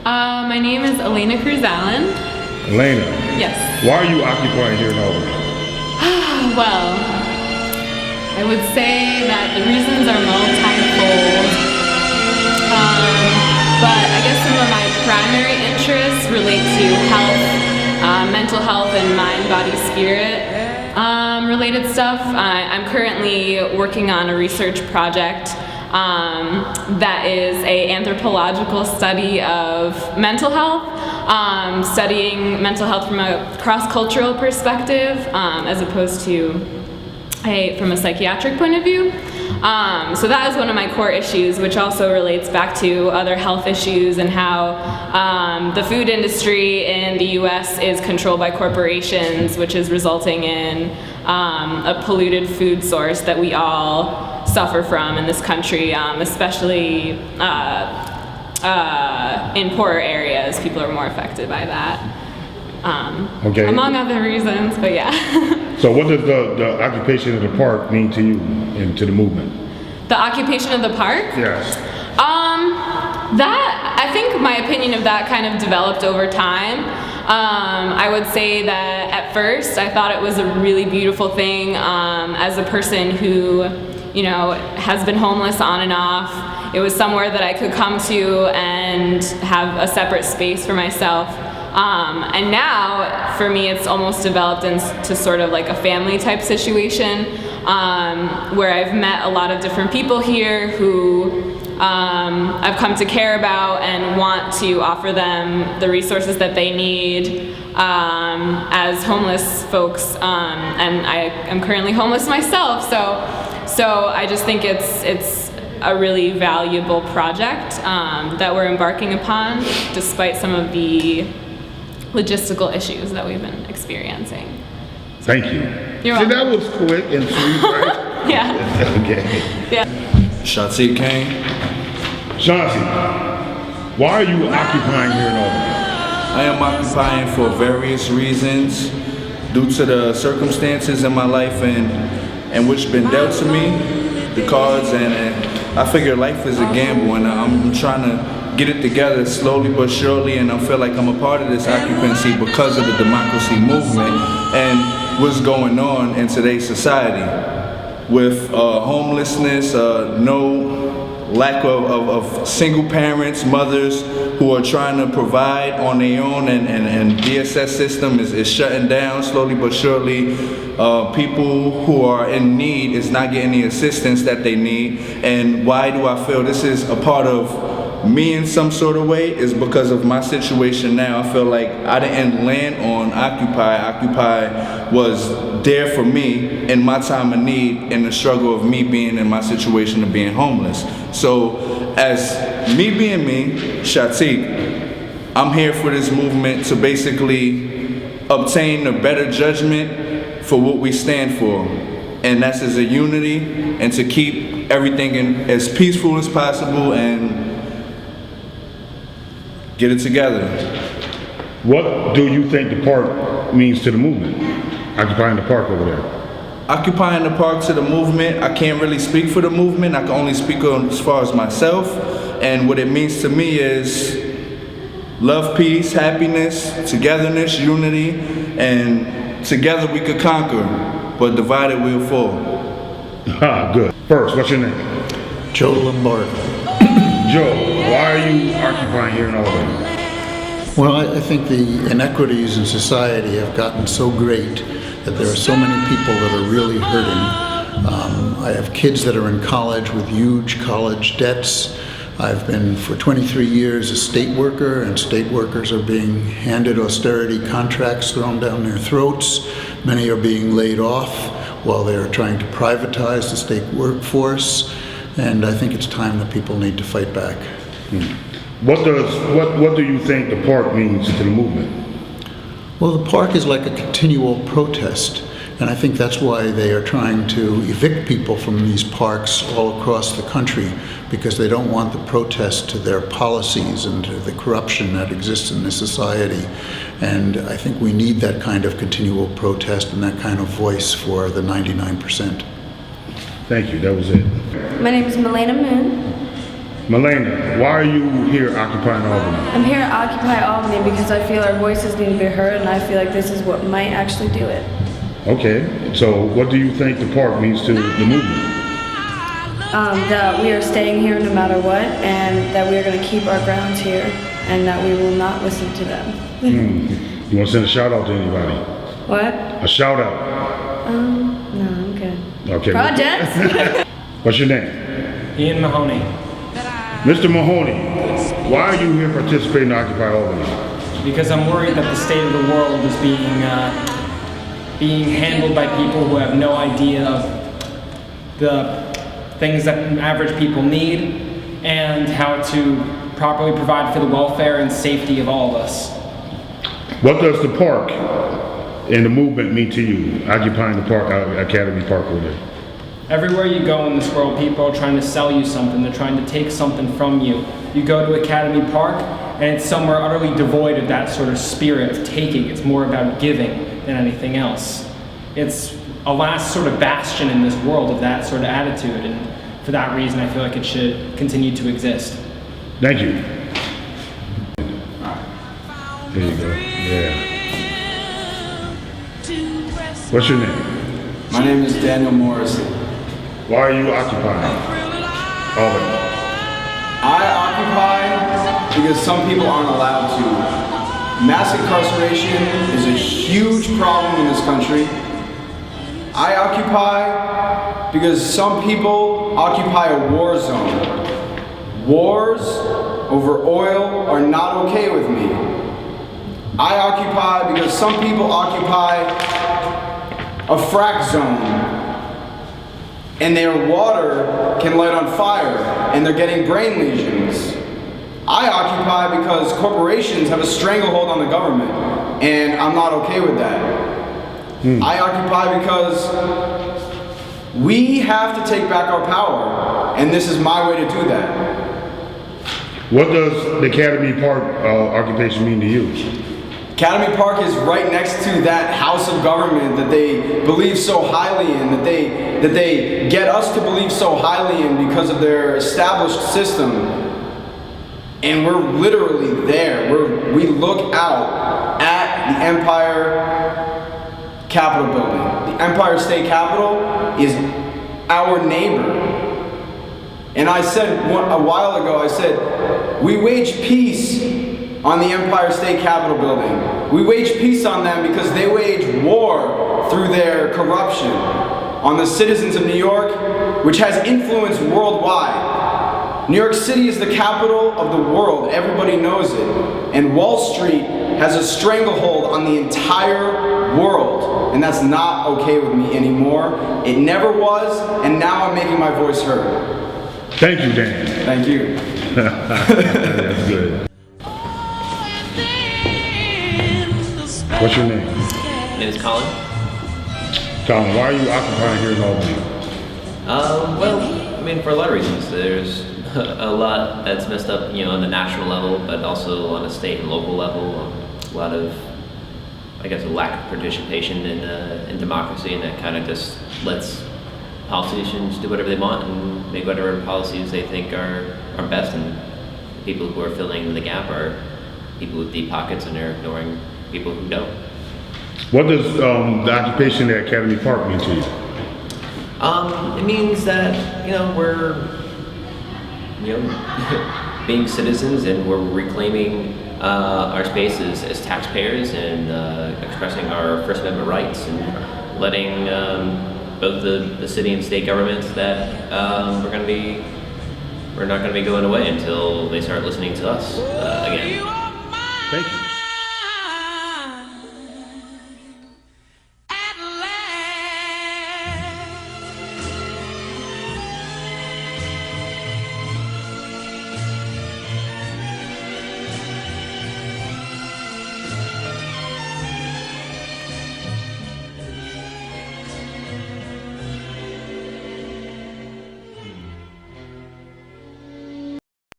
My name is Elena Cruz-Allen. Elena. Yes. Why are you occupying here in Albany? Well, I would say that the reasons are multifold. But I guess some of my primary interests relate to health, mental health, and mind, body, spirit related stuff. I'm currently working on a research project that is an anthropological study of mental health, studying mental health from a cross-cultural perspective as opposed to from a psychiatric point of view. So that is one of my core issues, which also relates back to other health issues and how the food industry in the US is controlled by corporations, which is resulting in a polluted food source that we all suffer from in this country, especially in poorer areas. People are more affected by that, among other reasons, but yeah. So what does the occupation of the park mean to you and to the movement? The occupation of the park? Yes. I think my opinion of that kind of developed over time. I would say that at first I thought it was a really beautiful thing as a person who, has been homeless on and off. It was somewhere that I could come to and have a separate space for myself. And now, for me, it's almost developed into sort of like a family type situation, where I've met a lot of different people here who I've come to care about and want to offer them the resources that they need as homeless folks. And I am currently homeless myself, so I just think it's a really valuable project that we're embarking upon, despite some of the logistical issues that we've been experiencing. Thank you. You're welcome. That was quick and sweet, right? Yeah. Okay. Yeah. Shanti Kane. Shanti, why are you occupying here in Albany? I am occupying for various reasons due to the circumstances in my life and which been dealt to me, the cards, and I figure life is a gamble, and I'm trying to get it together slowly but surely, and I feel like I'm a part of this occupancy because of the democracy movement and what's going on in today's society with homelessness, lack of single parents, mothers who are trying to provide on their own, and DSS system is shutting down slowly but surely. People who are in need is not getting the assistance that they need. And why do I feel this is a part of me in some sort of way is because of my situation now. I feel like I didn't land on Occupy. Occupy was there for me in my time of need, in the struggle of me being in my situation of being homeless. So as me being me, Shatik, I'm here for this movement to basically obtain a better judgment for what we stand for. And that's as a unity and to keep everything as peaceful as possible and get it together. What do you think the park means to the movement? Occupying the park over there. Occupying the park to the movement, I can't really speak for the movement. I can only speak on as far as myself. And what it means to me is love, peace, happiness, togetherness, unity, and together we could conquer, but divided we'll fall. Good. First, what's your name? Joe Lombardo. Joe, why are you occupying here in Albany? Well, I think the inequities in society have gotten so great that there are so many people that are really hurting. I have kids that are in college with huge college debts. I've been for 23 years a state worker, and state workers are being handed austerity contracts thrown down their throats. Many are being laid off while they're trying to privatize the state workforce. And I think it's time that people need to fight back. What do you think the park means to the movement? Well, the park is like a continual protest, and I think that's why they are trying to evict people from these parks all across the country, because they don't want the protest to their policies and to the corruption that exists in this society. And I think we need that kind of continual protest and that kind of voice for the 99%. Thank you, that was it. My name is Milena Moon. Milena, why are you here occupying Albany? I'm here at Occupy Albany because I feel our voices need to be heard, and I feel like this is what might actually do it. Okay, so what do you think the park means to the movement? That we are staying here no matter what, and that we are going to keep our grounds here, and that we will not listen to them. You want to send a shout out to anybody? What? A shout out? No, I'm good. Okay. Projects? What's your name? Ian Mahoney. Mr. Mahoney, why are you here participating in Occupy Albany? Because I'm worried that the state of the world is being handled by people who have no idea of the things that average people need and how to properly provide for the welfare and safety of all of us. What does the park and the movement mean to you, occupying the park, Academy Park over there? Everywhere you go in this world, people are trying to sell you something. They're trying to take something from you. You go to Academy Park, and it's somewhere utterly devoid of that sort of spirit of taking. It's more about giving than anything else. It's a last sort of bastion in this world of that sort of attitude, and for that reason, I feel like it should continue to exist. Thank you. There you go. Yeah. What's your name? My name is Daniel Morrison. Why are you occupying Albany? I occupy because some people aren't allowed to. Mass incarceration is a huge problem in this country. I occupy because some people occupy a war zone. Wars over oil are not okay with me. I occupy because some people occupy a frack zone and their water can light on fire and they're getting brain lesions. I occupy because corporations have a stranglehold on the government and I'm not okay with that. I occupy because we have to take back our power, and this is my way to do that. What does the Academy Park occupation mean to you? Academy Park is right next to that house of government that they believe so highly in, that they get us to believe so highly in because of their established system. And we're literally there. We look out at the Empire Capitol building. The Empire State Capitol is our neighbor. And I said a while ago, I said, we wage peace on the Empire State Capitol building. We wage peace on them because they wage war through their corruption on the citizens of New York, which has influence worldwide. New York City is the capital of the world. Everybody knows it. And Wall Street has a stranglehold on the entire world. And that's not okay with me anymore. It never was, and now I'm making my voice heard. Thank you, Dan. Thank you. That's good. What's your name? My name is Colin. Colin, why are you occupying here in Albany? Well, I mean, for a lot of reasons. There's a lot that's messed up, on the national level, but also on a state and local level. A lot of, I guess, a lack of participation in democracy, and that kind of just lets politicians do whatever they want and make whatever policies they think are best, and people who are filling the gap are people with deep pockets, and they're ignoring people who don't. What does the occupation at Academy Park mean to you? It means that, we're, being citizens, and we're reclaiming our spaces as taxpayers, and expressing our First Amendment rights, and letting both the city and state governments that we're not going to be going away until they start listening to us again. Thank you.